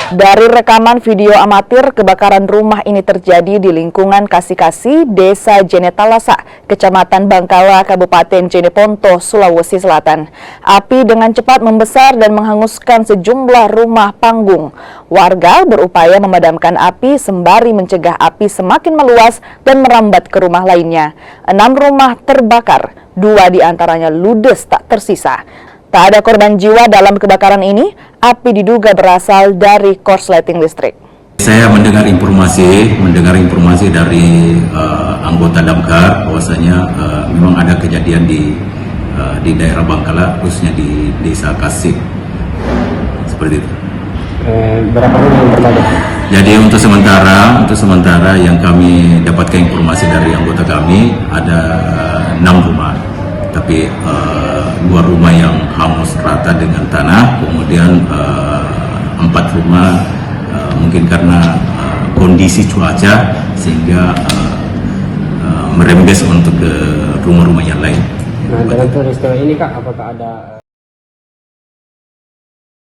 Dari rekaman video amatir, kebakaran rumah ini terjadi di lingkungan Kasih-Kasih, Desa Jenetalasa, Kecamatan Bangkala, Kabupaten Jeneponto, Sulawesi Selatan. Api dengan cepat membesar dan menghanguskan sejumlah rumah panggung. Warga berupaya memadamkan api sembari mencegah api semakin meluas dan merambat ke rumah lainnya. 6 rumah terbakar, 2 diantaranya ludes tak tersisa. Tak ada korban jiwa dalam kebakaran ini. Api diduga berasal dari korsleting listrik. Saya mendengar informasi dari anggota Damkar bahwasanya memang ada kejadian di daerah Bangkala, khususnya di Desa Kasih, seperti itu. Berapa rumah yang terbakar? Jadi untuk sementara yang kami dapatkan informasi dari anggota kami ada 6 rumah, tapi 2 rumah yang hangus rata dengan tanah, kemudian 4 rumah mungkin karena kondisi cuaca sehingga merembes untuk ke rumah-rumah yang lain. Nah, dalam peristiwa ini Kak, apakah ada